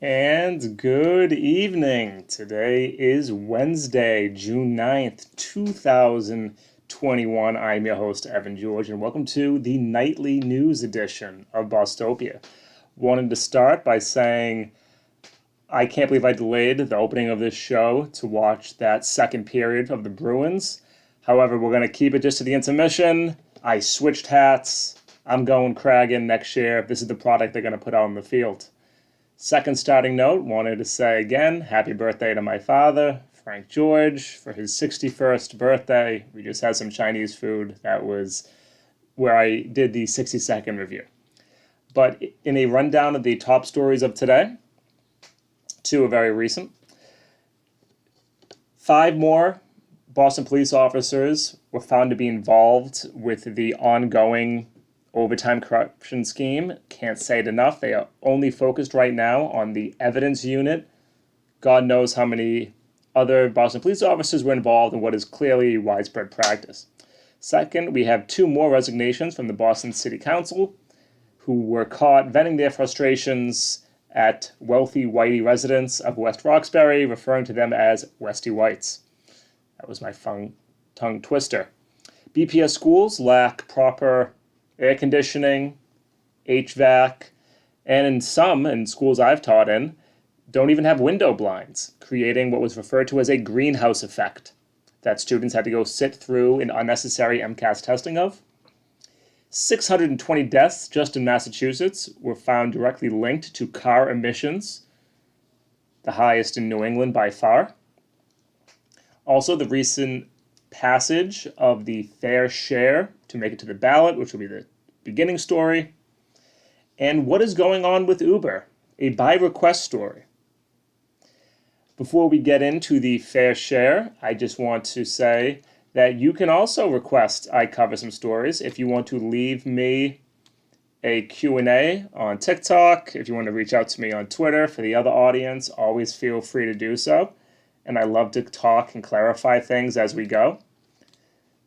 And good evening. Today is Wednesday, June 9th, 2021. I'm your host, Evan George, and welcome to the nightly news edition of Bostopia. Wanted to start by saying I can't believe I delayed the opening of this show to watch that second period of the Bruins. However, we're going to keep it just to the intermission. I switched hats. I'm going Kragan next year. This is the product they're going to put out on the field. Second starting note, wanted to say again, happy birthday to my father, Frank George, for his 61st birthday. We just had some Chinese food. That was where I did the 60-second review. But in a rundown of the top stories of today, two are very recent. 5 more Boston police officers were found to be involved with the ongoing overtime corruption scheme. Can't say it enough. They are only focused right now on the evidence unit. God knows how many other Boston police officers were involved in what is clearly widespread practice. Second, we have 2 more resignations from the Boston City Council, who were caught venting their frustrations at wealthy whitey residents of West Roxbury, referring to them as Westy Whites. That was my tongue twister. BPS schools lack proper air conditioning, HVAC, and in schools I've taught in, don't even have window blinds, creating what was referred to as a greenhouse effect that students had to go sit through an unnecessary MCAS testing of. 620 deaths just in Massachusetts were found directly linked to car emissions, the highest in New England by far. Also, the recent passage of the fair share to make it to the ballot, which will be the beginning story, and what is going on with Uber, a by request story. Before we get into the fair share, I just want to say that you can also request I cover some stories if you want to leave me a Q&A on TikTok, if you want to reach out to me on Twitter. For the other audience, always feel free to do so. And I love to talk and clarify things as we go.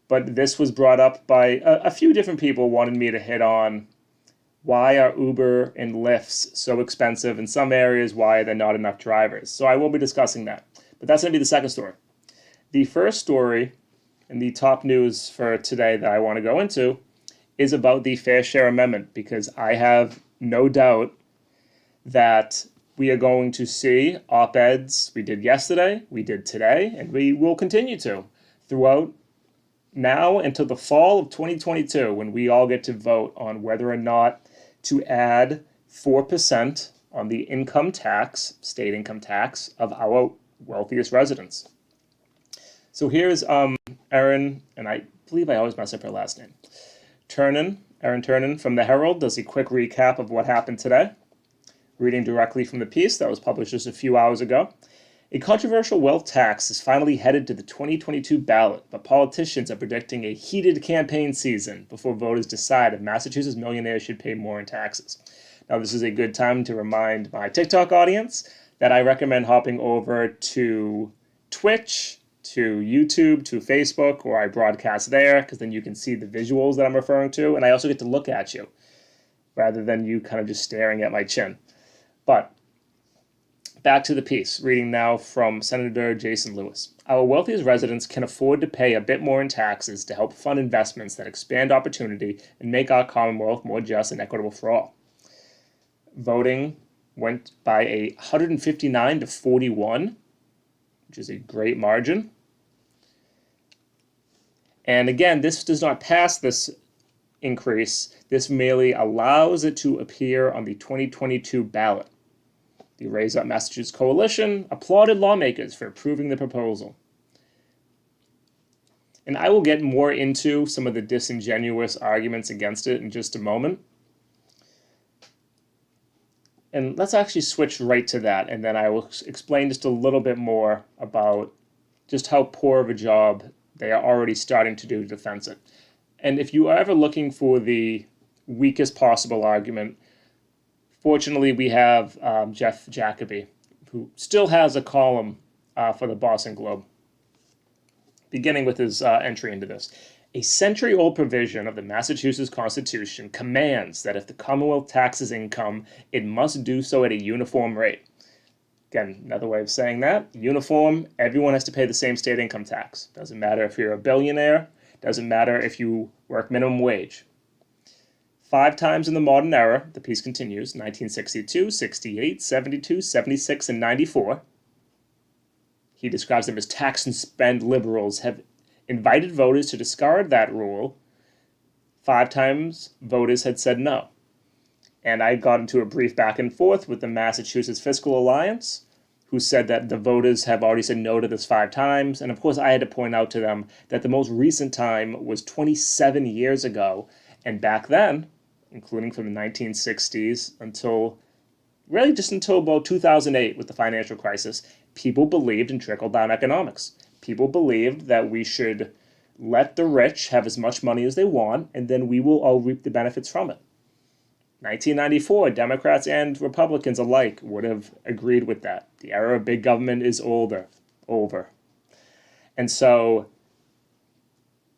But this was brought up by a few different people wanted me to hit on why are Uber and Lyfts so expensive in some areas, why are there not enough drivers? So I will be discussing that. But that's going to be the second story. The first story and the top news for today that I want to go into is about the Fair Share Amendment, because I have no doubt that we are going to see op-eds we did yesterday, we did today, and we will continue to throughout now until the fall of 2022, when we all get to vote on whether or not to add 4% on the income tax, state income tax, of our wealthiest residents. So here's Erin, and I believe I always mess up her last name, Erin Turnan from the Herald does a quick recap of what happened today, reading directly from the piece that was published just a few hours ago. A controversial wealth tax is finally headed to the 2022 ballot, but politicians are predicting a heated campaign season before voters decide if Massachusetts millionaires should pay more in taxes. Now, this is a good time to remind my TikTok audience that I recommend hopping over to Twitch, to YouTube, to Facebook, where I broadcast there, because then you can see the visuals that I'm referring to, and I also get to look at you, rather than you kind of just staring at my chin. But back to the piece, reading now from Senator Jason Lewis. Our wealthiest residents can afford to pay a bit more in taxes to help fund investments that expand opportunity and make our Commonwealth more just and equitable for all. Voting went by 159 to 41, which is a great margin. And again, this does not pass this increase. This merely allows it to appear on the 2022 ballot. The Raise Up Massachusetts Coalition applauded lawmakers for approving the proposal. And I will get more into some of the disingenuous arguments against it in just a moment. And let's actually switch right to that, and then I will explain just a little bit more about just how poor of a job they are already starting to do to defend it. And if you are ever looking for the weakest possible argument, fortunately, we have Jeff Jacoby, who still has a column for the Boston Globe, beginning with his entry into this. A century-old provision of the Massachusetts Constitution commands that if the Commonwealth taxes income, it must do so at a uniform rate. Again, another way of saying that, uniform, everyone has to pay the same state income tax. Doesn't matter if you're a billionaire, doesn't matter if you work minimum wage. 5 times in the modern era, the piece continues, 1962, 68, 72, 76, and 94. He describes them as tax and spend liberals have invited voters to discard that rule. 5 times voters had said no. And I got into a brief back and forth with the Massachusetts Fiscal Alliance, who said that the voters have already said no to this 5 times. And of course, I had to point out to them that the most recent time was 27 years ago. And back then, including from the 1960s until really just until about 2008 with the financial crisis, people believed in trickle-down economics. People believed that we should let the rich have as much money as they want, and then we will all reap the benefits from it. 1994, Democrats and Republicans alike would have agreed with that. The era of big government is over. And so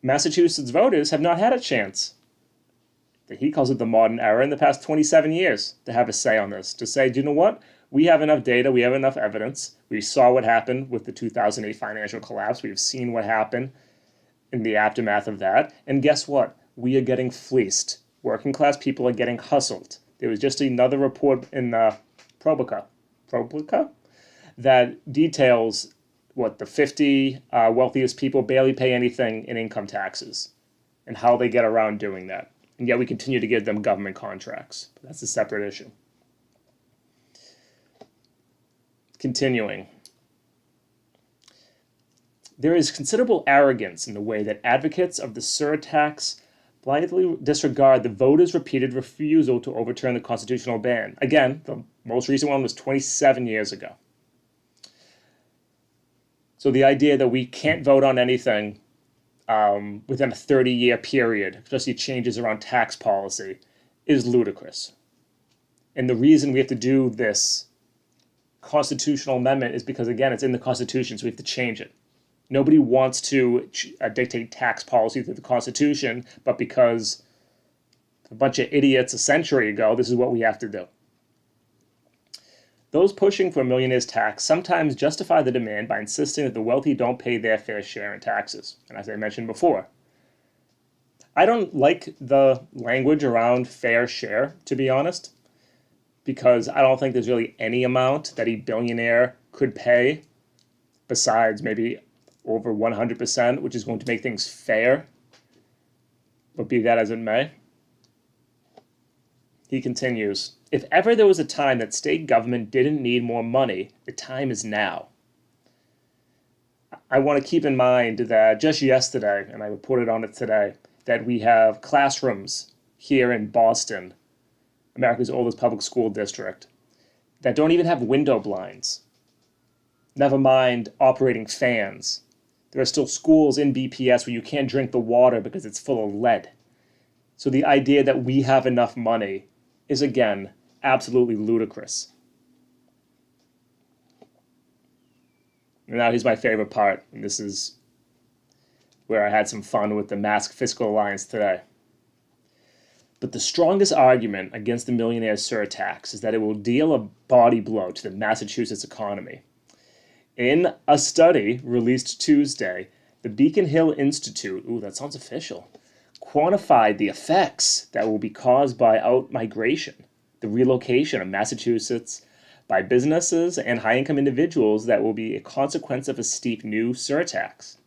Massachusetts voters have not had a chance. He calls it the modern era in the past 27 years to have a say on this, to say, do you know what? We have enough data, we have enough evidence. We saw what happened with the 2008 financial collapse. We've seen what happened in the aftermath of that. And guess what? We are getting fleeced. Working class people are getting hustled. There was just another report in ProPublica that details what the 50 wealthiest people barely pay anything in income taxes and how they get around doing that. And yet we continue to give them government contracts. But that's a separate issue. Continuing. There is considerable arrogance in the way that advocates of the surtax blithely disregard the voters' repeated refusal to overturn the constitutional ban. Again, the most recent one was 27 years ago. So the idea that we can't vote on anything within a 30-year period, especially changes around tax policy, is ludicrous. And the reason we have to do this constitutional amendment is because, again, it's in the Constitution, so we have to change it. Nobody wants to dictate tax policy through the Constitution, but because a bunch of idiots a century ago, this is what we have to do. Those pushing for a millionaire's tax sometimes justify the demand by insisting that the wealthy don't pay their fair share in taxes. And as I mentioned before, I don't like the language around fair share, to be honest, because I don't think there's really any amount that a billionaire could pay besides maybe over 100%, which is going to make things fair. But be that as it may. He continues, if ever there was a time that state government didn't need more money, the time is now. I want to keep in mind that just yesterday, and I reported on it today, that we have classrooms here in Boston, America's oldest public school district, that don't even have window blinds. Never mind operating fans. There are still schools in BPS where you can't drink the water because it's full of lead. So the idea that we have enough money is, again, absolutely ludicrous. And now here's my favorite part, and this is where I had some fun with the Mask Fiscal Alliance today. But the strongest argument against the millionaire's surtax is that it will deal a body blow to the Massachusetts economy. In a study released Tuesday, the Beacon Hill Institute, ooh, that sounds official, quantified the effects that will be caused by out-migration, the relocation of Massachusetts by businesses and high-income individuals that will be a consequence of a steep new surtax.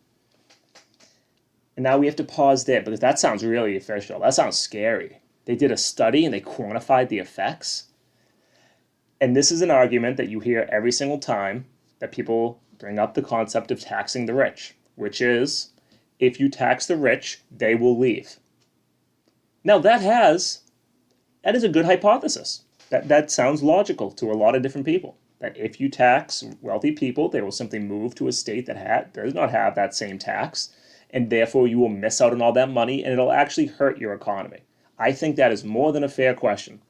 And now we have to pause there because that sounds really official. That sounds scary. They did a study and they quantified the effects. And this is an argument that you hear every single time that people bring up the concept of taxing the rich, which is, if you tax the rich, they will leave. Now that is a good hypothesis. That sounds logical to a lot of different people. That if you tax wealthy people, they will simply move to a state that does not have that same tax, and therefore you will miss out on all that money, and it'll actually hurt your economy. I think that is more than a fair question.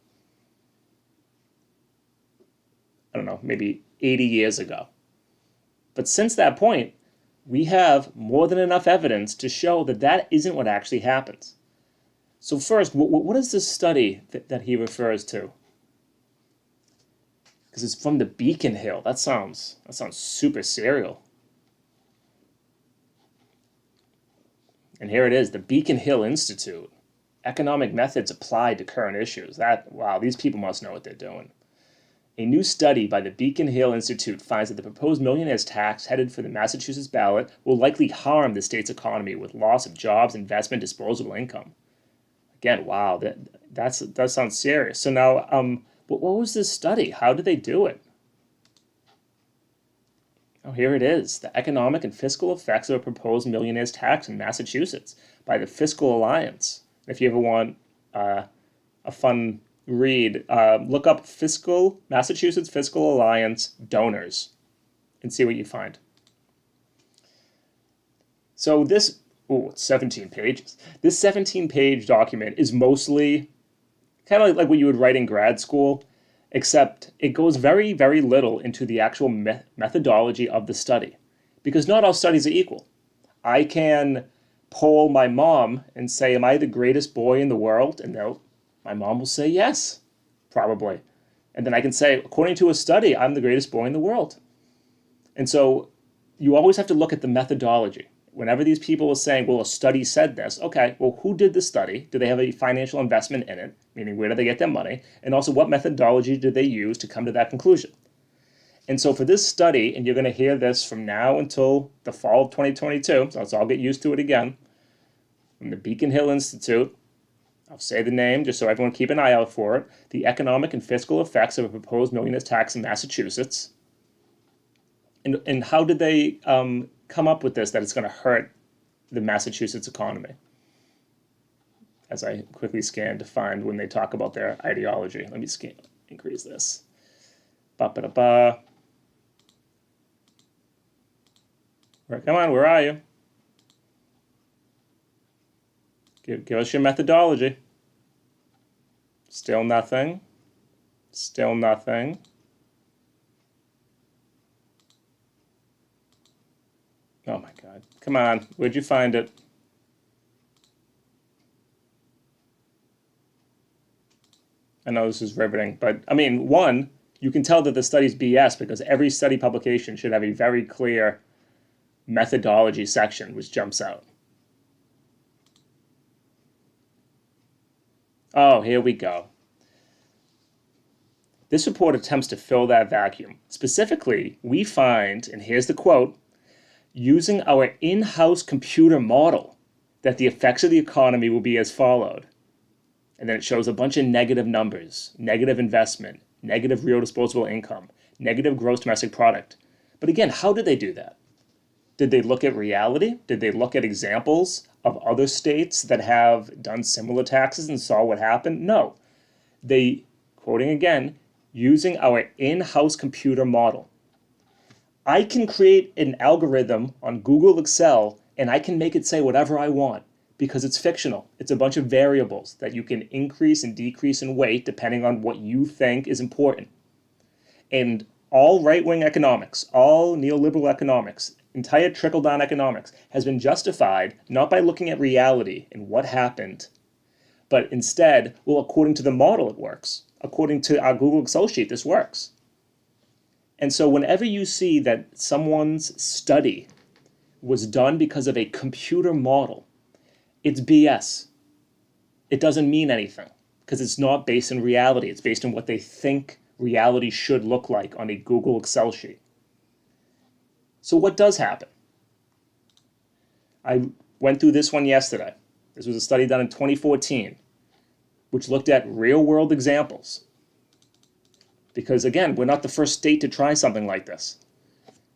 I don't know, maybe 80 years ago. But since that point, we have more than enough evidence to show that that isn't what actually happens. So first, what is this study that he refers to? because it's from the Beacon Hill. That sounds super serial. And here it is, the Beacon Hill Institute. Economic methods applied to current issues. Wow, these people must know what they're doing. A new study by the Beacon Hill Institute finds that the proposed millionaires tax headed for the Massachusetts ballot will likely harm the state's economy with loss of jobs, investment, disposable income. Again, wow, that sounds serious. So now, what was this study? How did they do it? Oh, here it is. The economic and fiscal effects of a proposed millionaires tax in Massachusetts by the Fiscal Alliance. If you ever want a fun read, look up Massachusetts Fiscal Alliance donors and see what you find. So this, it's 17 pages. This 17-page document is mostly kind of like what you would write in grad school, except it goes very, very little into the actual methodology of the study, because not all studies are equal. I can poll my mom and say, am I the greatest boy in the world? And my mom will say yes, probably. And then I can say, according to a study, I'm the greatest boy in the world. And so you always have to look at the methodology. Whenever these people are saying, well, a study said this, okay, well, who did the study? Do they have a financial investment in it? Meaning, where do they get their money? And also, what methodology did they use to come to that conclusion? And so for this study, and you're going to hear this from now until the fall of 2022, so let's all get used to it again, from the Beacon Hill Institute, I'll say the name just so everyone keep an eye out for it, the economic and fiscal effects of a proposed millionaires tax in Massachusetts. And how did they come up with this, that it's going to hurt the Massachusetts economy? As I quickly scan to find when they talk about their ideology. Let me increase this. Ba-ba-da-ba. Come on, where are you? Give us your methodology. Still nothing. Still nothing. Oh my God. Come on. Where'd you find it? I know this is riveting, but I mean, one, you can tell that the study's BS because every study publication should have a very clear methodology section which jumps out. Oh, here we go. This report attempts to fill that vacuum. Specifically, we find, and here's the quote, using our in-house computer model, that the effects of the economy will be as followed. And then it shows a bunch of negative numbers, negative investment, negative real disposable income, negative gross domestic product. But again, how did they do that? Did they look at reality? Did they look at examples of other states that have done similar taxes and saw what happened? No. They, quoting again, using our in-house computer model. I can create an algorithm on Google Excel and I can make it say whatever I want because it's fictional. It's a bunch of variables that you can increase and decrease in weight depending on what you think is important. And all right-wing economics, all neoliberal economics, entire trickle-down economics has been justified not by looking at reality and what happened, but instead, well, according to the model, it works. According to our Google Excel sheet, this works. And so whenever you see that someone's study was done because of a computer model, it's BS. It doesn't mean anything because it's not based in reality. It's based on what they think reality should look like on a Google Excel sheet. So what does happen? I went through this one yesterday. This was a study done in 2014, which looked at real-world examples. Because again, we're not the first state to try something like this.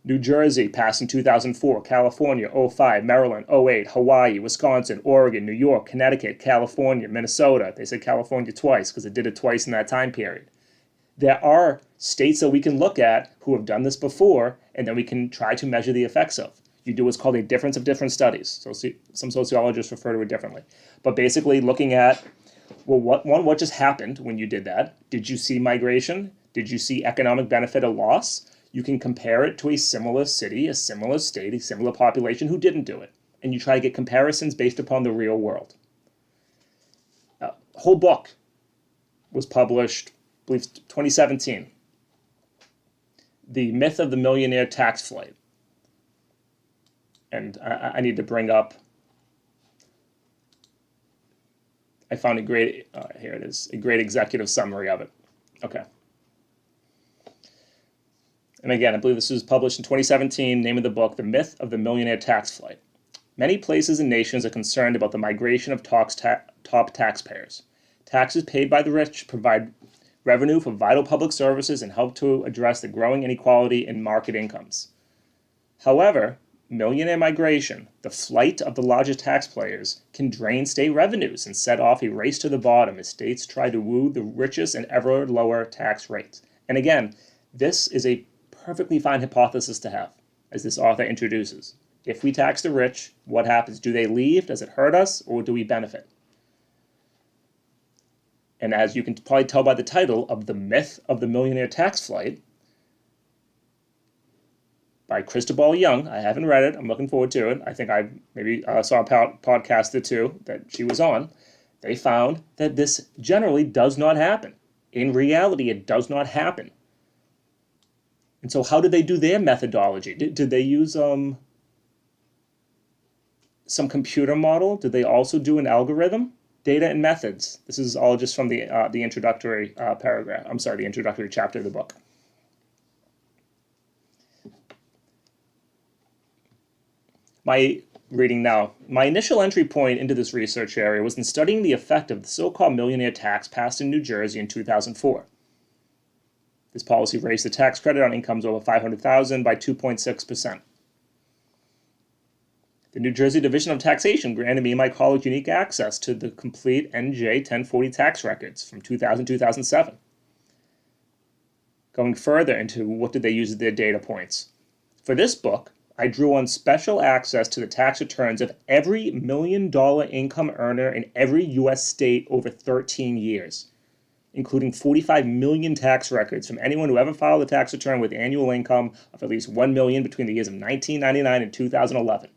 New Jersey passed in 2004, California 05, Maryland 08, Hawaii, Wisconsin, Oregon, New York, Connecticut, California, Minnesota. They said California twice because it did it twice in that time period. There are states that we can look at who have done this before, and then we can try to measure the effects of. You do what's called a difference of different studies. So some sociologists refer to it differently. But basically looking at, well, what just happened when you did that? Did you see migration? Did you see economic benefit or loss? You can compare it to a similar city, a similar state, a similar population who didn't do it. And you try to get comparisons based upon the real world. A whole book was published, I believe, 2017. the myth of the millionaire tax flight. And I need to bring up, I found a great, here it is, a great executive summary of it. Okay. And again, I believe this was published in 2017, name of the book, The Myth of the Millionaire Tax Flight. Many places and nations are concerned about the migration of top taxpayers. Taxes paid by the rich provide revenue for vital public services and help to address the growing inequality in market incomes. However, millionaire migration, the flight of the largest tax players, can drain state revenues and set off a race to the bottom as states try to woo the richest and ever lower tax rates. And again, this is a perfectly fine hypothesis to have, as this author introduces. If we tax the rich, what happens? Do they leave? Does it hurt us? Or do we benefit? And as you can probably tell by the title of The Myth of the Millionaire Tax Flight by Christabel Young, I haven't read it. I'm looking forward to it. I think I maybe saw a podcast or two that she was on. They found that this generally does not happen. In reality, it does not happen. And so how did they do their methodology? Did they use some computer model? Did they also do an algorithm? Data and methods. This is all just from the introductory paragraph. I'm sorry, the introductory chapter of the book. My reading now. My initial entry point into this research area was in studying the effect of the so-called millionaire tax passed in New Jersey in 2004. This policy raised the tax credit on incomes over $500,000 by 2.6%. The New Jersey Division of Taxation granted me and my colleague unique access to the complete NJ 1040 tax records from 2000-2007. Going further into what did they use as their data points. For this book, I drew on special access to the tax returns of every $1 million income earner in every U.S. state over 13 years, including 45 million tax records from anyone who ever filed a tax return with annual income of at least $1 million between the years of 1999 and 2011.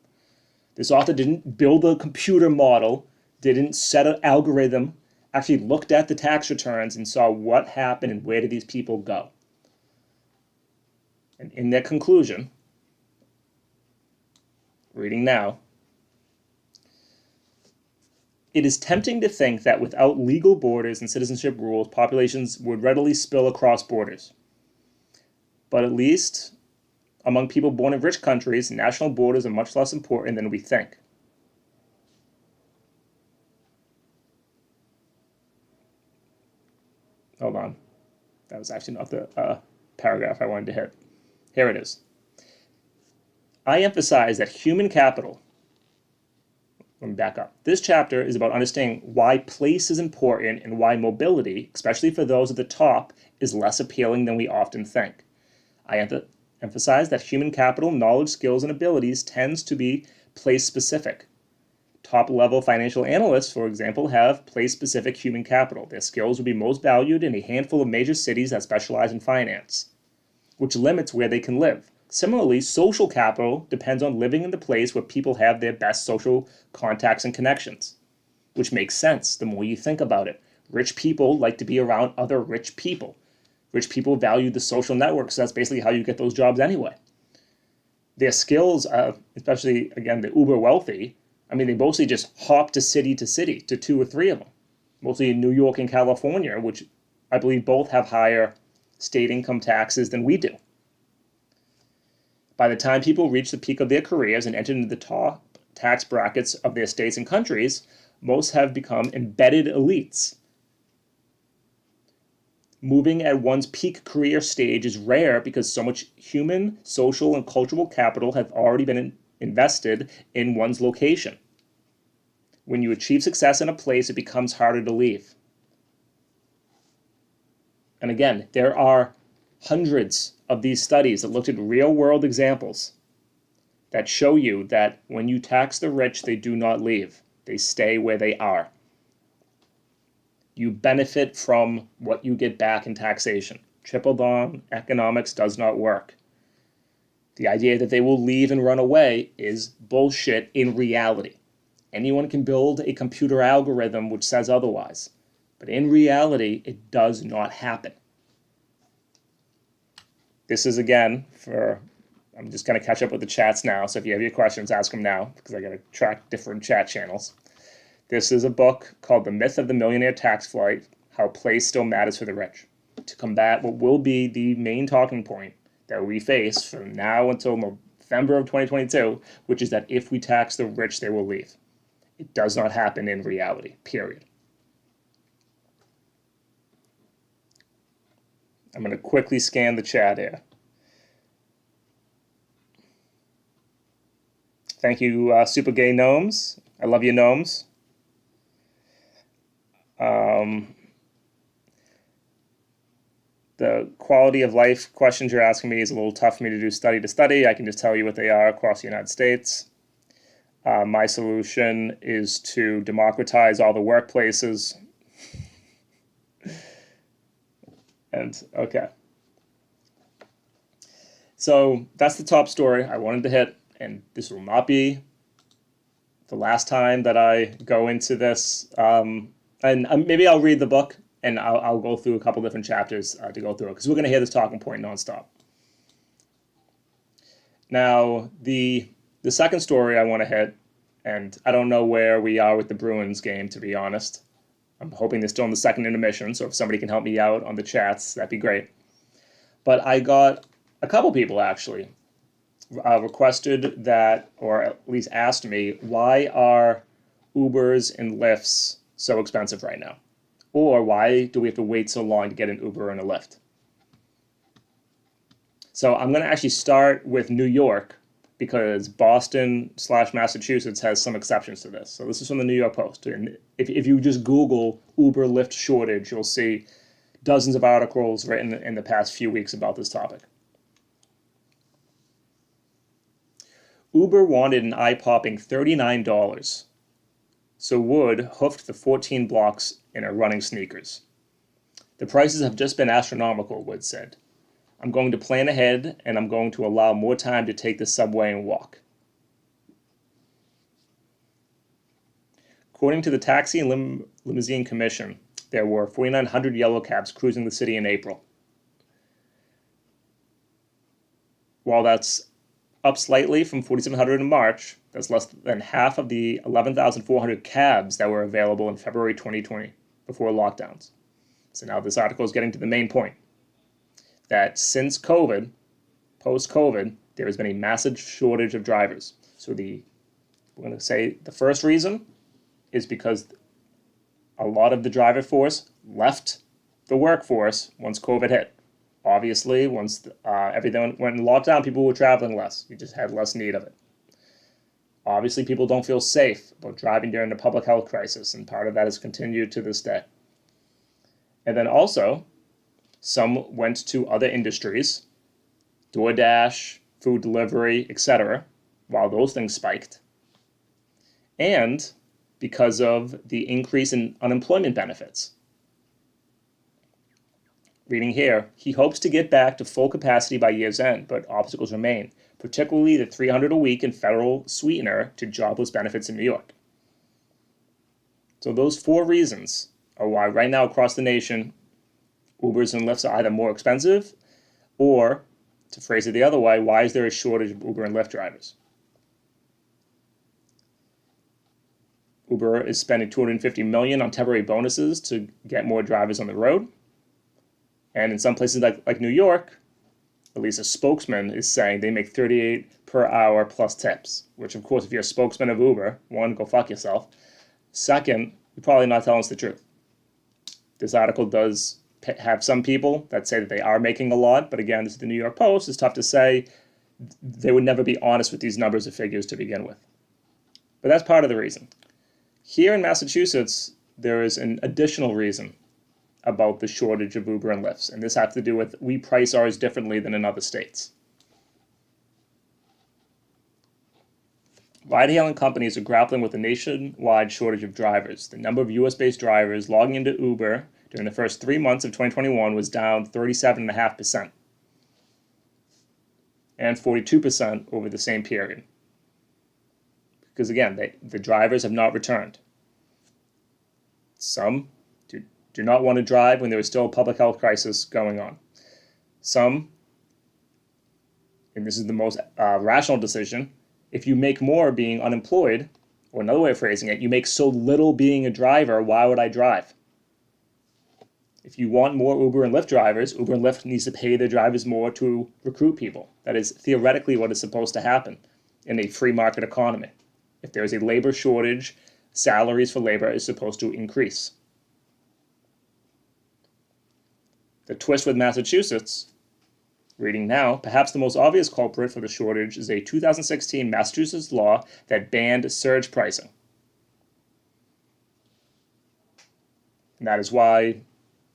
This author didn't build a computer model, didn't set an algorithm, actually looked at the tax returns and saw what happened and where did these people go. And in their conclusion, reading now, it is tempting to think that without legal borders and citizenship rules, populations would readily spill across borders. But at least among people born in rich countries, national borders are much less important than we think. Hold on. That was actually not the paragraph I wanted to hit. Here it is. I emphasize that human capital. Let me back up. This chapter is about understanding why place is important and why mobility, especially for those at the top, is less appealing than we often think. I emphasize that human capital, knowledge, skills, and abilities tends to be place-specific. Top-level financial analysts, for example, have place-specific human capital. Their skills would be most valued in a handful of major cities that specialize in finance, which limits where they can live. Similarly, social capital depends on living in the place where people have their best social contacts and connections, which makes sense the more you think about it. Rich people like to be around other rich people. Rich people value the social network, so that's basically how you get those jobs anyway. Their skills, especially, again, the uber wealthy, I mean, they mostly just hop to city, to 2 or 3 of them. Mostly in New York and California, which I believe both have higher state income taxes than we do. By the time people reach the peak of their careers and enter into the top tax brackets of their states and countries, most have become embedded elites. Moving at one's peak career stage is rare because so much human, social, and cultural capital have already been invested in one's location. When you achieve success in a place, it becomes harder to leave. And again, there are hundreds of these studies that looked at real-world examples that show you that when you tax the rich, they do not leave. They stay where they are. You benefit from what you get back in taxation. Trickle-down economics does not work. The idea that they will leave and run away is bullshit in reality. Anyone can build a computer algorithm which says otherwise. But in reality, it does not happen. This is again for, I'm just going to catch up with the chats now. So if you have your questions, ask them now because I got to track different chat channels. This is a book called The Myth of the Millionaire Tax Flight, How Place Still Matters for the Rich, to combat what will be the main talking point that we face from now until November of 2022, which is that if we tax the rich, they will leave. It does not happen in reality, period. I'm going to quickly scan the chat here. Thank you, Super Gay Gnomes. I love you, Gnomes. The quality of life questions you're asking me is a little tough for me to do study to study. I can just tell you what they are across the United States. My solution is to democratize all the workplaces. And okay. So that's the top story I wanted to hit, and this will not be the last time that I go into this. And maybe I'll read the book and I'll go through a couple different chapters to go through it because we're going to hear this talking point nonstop. Now, the second story I want to hit, and I don't know where we are with the Bruins game, to be honest. I'm hoping they're still in the second intermission, so if somebody can help me out on the chats, that'd be great. But I got a couple people actually requested that, or at least asked me, why are Ubers and Lyfts so expensive right now? Or why do we have to wait so long to get an Uber and a Lyft? So I'm going to actually start with New York because Boston/Massachusetts has some exceptions to this. So this is from the New York Post. And if you just Google Uber Lyft shortage, you'll see dozens of articles written in the past few weeks about this topic. Uber wanted an eye-popping $39, so Wood hoofed the 14 blocks in her running sneakers. The prices have just been astronomical, Wood said. I'm going to plan ahead, and I'm going to allow more time to take the subway and walk. According to the Taxi and Limousine Commission, there were 4,900 yellow cabs cruising the city in April. While that's up slightly from 4,700 in March, that's less than half of the 11,400 cabs that were available in February 2020 before lockdowns. So now this article is getting to the main point, that since COVID, post-COVID, there has been a massive shortage of drivers. So we're going to say the first reason is because a lot of the driver force left the workforce once COVID hit. Obviously, once everything went in lockdown, people were traveling less. You just had less need of it. Obviously, people don't feel safe about driving during the public health crisis, and part of that has continued to this day. And then also, some went to other industries, DoorDash, food delivery, etc., while those things spiked. And because of the increase in unemployment benefits. Reading here, he hopes to get back to full capacity by year's end, but obstacles remain, particularly the $300 a week in federal sweetener to jobless benefits in New York. So those four reasons are why right now across the nation, Ubers and Lyfts are either more expensive, or, to phrase it the other way, why is there a shortage of Uber and Lyft drivers? Uber is spending $250 million on temporary bonuses to get more drivers on the road. And in some places like New York, at least a spokesman is saying they make $38 per hour plus tips, which of course, if you're a spokesman of Uber, one, go fuck yourself. Second, you're probably not telling us the truth. This article does have some people that say that they are making a lot, but again, this is the New York Post. It's tough to say. They would never be honest with these numbers or figures to begin with. But that's part of the reason. Here in Massachusetts, there is an additional reason about the shortage of Uber and Lyfts, and this has to do with we price ours differently than in other states. Ride-hailing companies are grappling with a nationwide shortage of drivers. The number of US-based drivers logging into Uber during the first 3 months of 2021 was down 37.5%, and 42% over the same period. Because again, the drivers have not returned. Some do not want to drive when there is still a public health crisis going on. Some and this is the most rational decision, if you make more being unemployed, or another way of phrasing it, you make so little being a driver, why would I drive? If you want more Uber and Lyft drivers, Uber and Lyft needs to pay their drivers more to recruit people. That is theoretically what is supposed to happen in a free market economy. If there is a labor shortage, salaries for labor is supposed to increase. The twist with Massachusetts, reading now, perhaps the most obvious culprit for the shortage is a 2016 Massachusetts law that banned surge pricing. And that is why,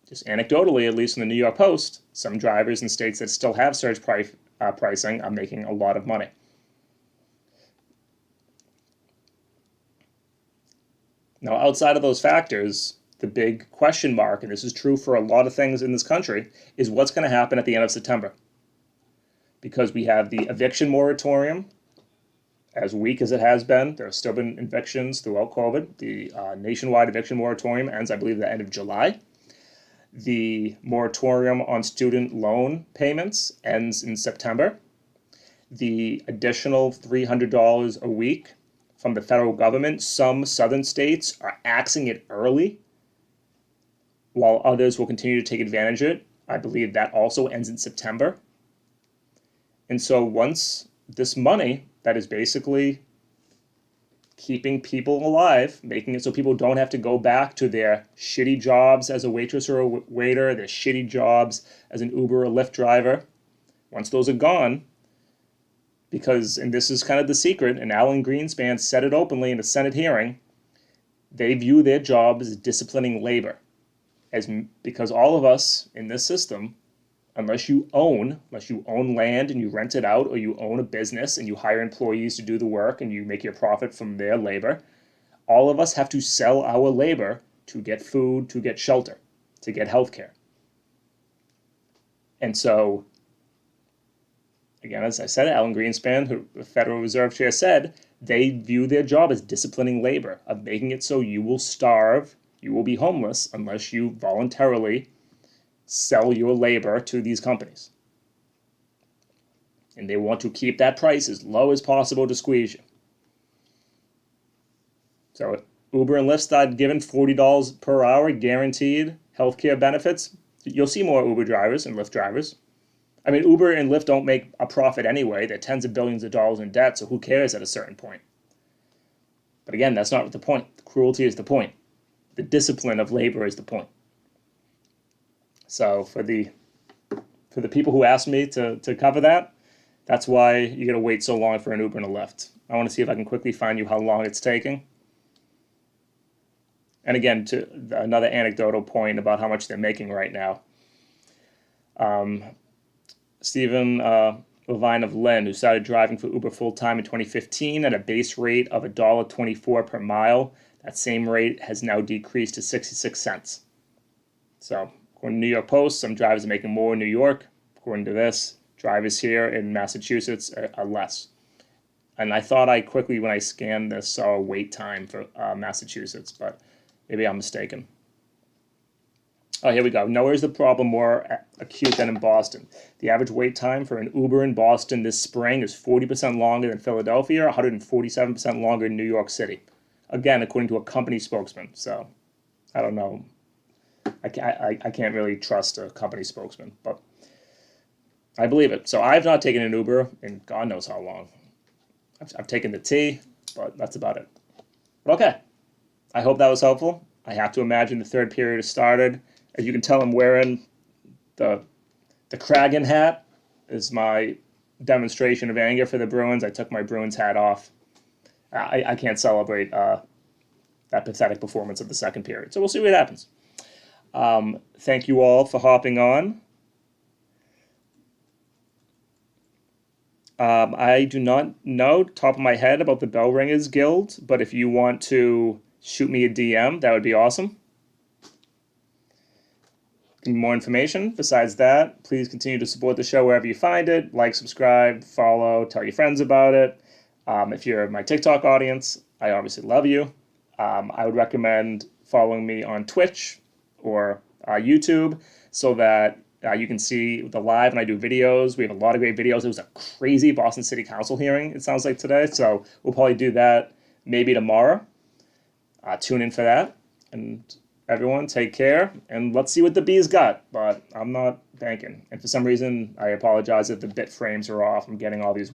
just anecdotally, at least in the New York Post, some drivers in states that still have surge pricing are making a lot of money. Now, outside of those factors, the big question mark, and this is true for a lot of things in this country, is what's going to happen at the end of September. Because we have the eviction moratorium, as weak as it has been. There have still been evictions throughout COVID. The nationwide eviction moratorium ends, I believe, at the end of July. The moratorium on student loan payments ends in September. The additional $300 a week from the federal government, some southern states are axing it early, while others will continue to take advantage of it. I believe that also ends in September. And so once this money that is basically keeping people alive, making it so people don't have to go back to their shitty jobs as a waitress or a waiter, their shitty jobs as an Uber or Lyft driver, once those are gone, because, and this is kind of the secret, and Alan Greenspan said it openly in a Senate hearing, they view their job as disciplining labor. Because all of us in this system, unless you own land and you rent it out, or you own a business and you hire employees to do the work and you make your profit from their labor, all of us have to sell our labor to get food, to get shelter, to get health care. And so, again, as I said, Alan Greenspan, who the Federal Reserve Chair, said they view their job as disciplining labor, of making it so you will starve, you will be homeless unless you voluntarily sell your labor to these companies. And they want to keep that price as low as possible to squeeze you. So if Uber and Lyft start giving $40 per hour guaranteed healthcare benefits, you'll see more Uber drivers and Lyft drivers. I mean, Uber and Lyft don't make a profit anyway. They're tens of billions of dollars in debt, so who cares at a certain point? But again, that's not the point. The cruelty is the point. The discipline of labor is the point. So for the people who asked me to cover that, that's why you got to wait so long for an Uber and a Lyft. I want to see if I can quickly find you how long it's taking. And again, to another anecdotal point about how much they're making right now. Stephen Levine of Lynn, who started driving for Uber full-time in 2015 at a base rate of $1.24 per mile. That same rate has now decreased to 66 cents. So, according to New York Post, some drivers are making more in New York. According to this, drivers here in Massachusetts are less. And I thought I quickly, when I scanned this, saw a wait time for Massachusetts, but maybe I'm mistaken. Oh, here we go. Nowhere is the problem more acute than in Boston. The average wait time for an Uber in Boston this spring is 40% longer than Philadelphia, 147% longer in New York City. Again, according to a company spokesman. So, I don't know. I can't really trust a company spokesman, but I believe it. So I've not taken an Uber in God knows how long. I've taken the T, but that's about it. But okay. I hope that was helpful. I have to imagine the third period has started. As you can tell, I'm wearing the Kragan hat is my demonstration of anger for the Bruins. I took my Bruins hat off. I can't celebrate that pathetic performance of the second period. So we'll see what happens. Thank you all for hopping on. I do not know top of my head about the Bell Ringers Guild, but if you want to shoot me a DM, that would be awesome. More information. Besides that, please continue to support the show wherever you find it. Like, subscribe, follow, tell your friends about it. If you're my TikTok audience, I obviously love you. I would recommend following me on Twitch or YouTube so that You can see the live, and I do videos. We have a lot of great videos. It was a crazy Boston City Council hearing, it sounds like, today. So we'll probably do that maybe tomorrow. Tune in for that. And everyone, take care. And let's see what the bees got. But I'm not banking. And for some reason, I apologize if the bit frames are off. I'm getting all these